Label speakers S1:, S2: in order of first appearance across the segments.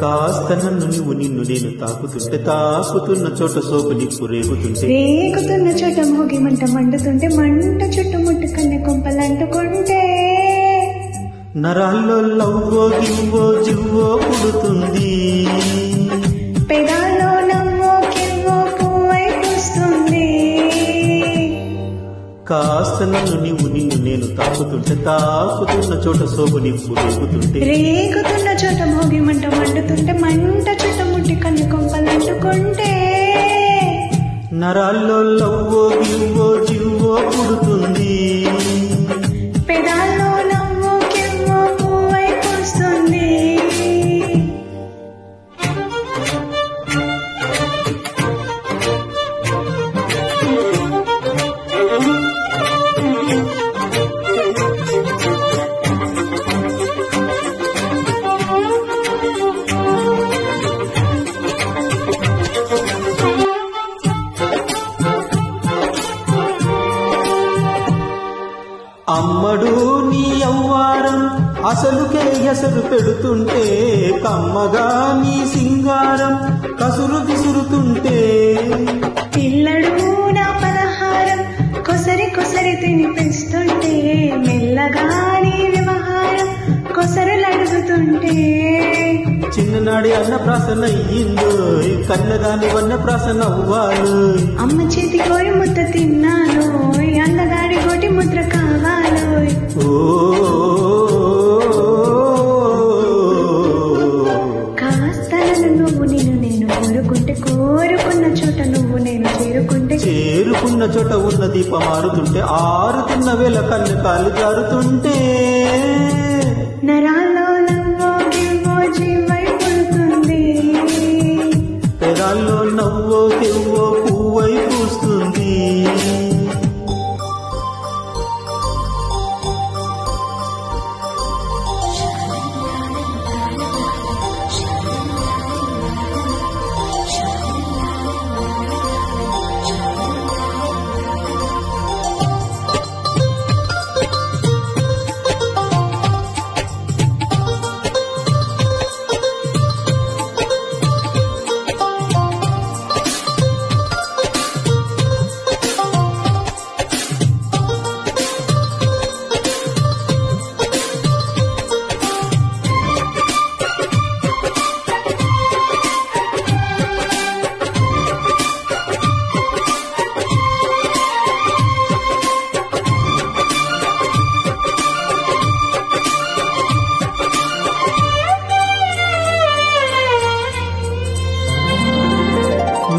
S1: కాస్త నన్ను నువ్వు నిన్ను నేను తాకుతుంటే తాకుతున్న చోట సోపు నిప్పు రేగుతుంటే
S2: రేగుతున్న చోట మోగి మంట మండుతుంటే మంట చుట్టుముట్టు కన్నె కొంపలంటుకుంటే
S1: నరాల్లో లవ్వో గివ్వో జివ్వో పుడుతుంది
S2: పెదాల్లో నవ్వో కివ్వో పువ్వై పూస్తుంది
S1: కాస్త నన్ను నువ్వు నిన్ను నేను తాకుతుంటే తాకుతున్న చోట సోపు నిప్పు రేగుతుంటే
S2: రేగుతున్న చోట మోగి మంట మండుతుంటే మంట చుట్టుముట్టి కన్నె కొంపలంటుకుంటే
S1: నరాల్లో లవ్వో గివ్వో జివ్వో పుడుతుంది
S2: పెదాల్లో నవ్వో కివ్వో పువ్వై పూస్తుంది
S1: అమ్మడు నీ యవ్వారం అసలుకే ఎసరు పెడుతుంటే కమ్మగా నీ సింగారం కసురు విసురుతుంటే
S2: పిల్లడు నా పలహారం కొసరి కొసరి తినిపిస్తుంటే మెల్లగా నీ వ్యవహారం కొసరులడుగుతుంటే
S1: చిన్ననాడి అన్నప్రాసన అయ్యిందో కన్నదాని వన్నప్రాసన అవ్వాలి
S2: అమ్మ చేతి కోరి ముద్ద తిన్నాను అన్నగాడి గోటి ముద్ర కావాలో కాస్త నువ్వు నేను నేను కోరుకుంటే కోరుకున్న చోట నువ్వు నేను
S1: చేరుకున్న చోట ఉన్న దీపం ఆరుతుంటే ఆరుతున్న వేళ కన్ను కాలు జారుతుంటే
S2: నరాల్లో నవ్వో గివ్వో జీవై పుడుతుంది
S1: పెదాల్లో నవ్వో గివ్వో పువ్వై పూస్తుంది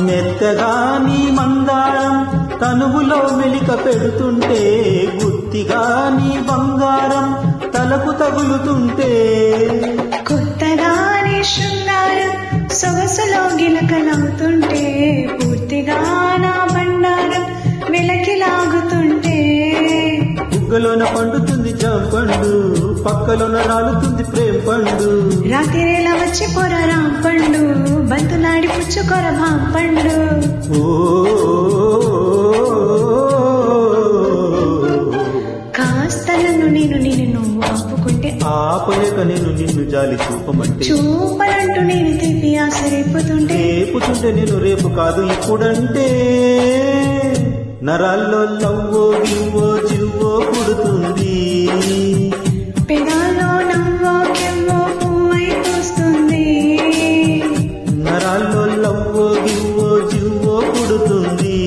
S1: మెత్తగా నీ మందారం తనువులో మెలిక పెడుతుంటే గుత్తిగా నీ బంగారం తలకు తగులుతుంటే
S2: కొత్తగా నీ శృంగారం సొగసులో గిలకలవుతుంటే పూర్తిగా నా బండారం వెలకి లాగుతుంటే
S1: బుగ్గలోన పండుతుంది జాంపండు పక్కలోన రాలుతుంది ప్రేమ పండు
S2: రాత్రిరేలా వచ్చి పొర రాంపండు బంతులాడి పుచ్చుకొర భాంపండు కాస్త నన్ను నేను నువ్వు ఆపుకుంటే
S1: ఆపలేక నేను నిన్ను జాలి
S2: చూపనంటూ నేను తీపి ఆశ రేపుతుంటే
S1: నేను రేపు కాదు ఇప్పుడంటే నరాల్లో లవ్వో గివ్వో జివ్వో పుడుతుంది
S2: పెదాల్లో నవ్వో కెవ్వో పువ్వై పూస్తుంది
S1: నరాల్లో లవ్వో గివ్వో జివ్వో పుడుతుంది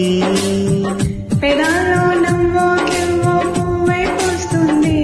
S2: పెదాల్లో నవ్వో కెవ్వో పువ్వై పూస్తుంది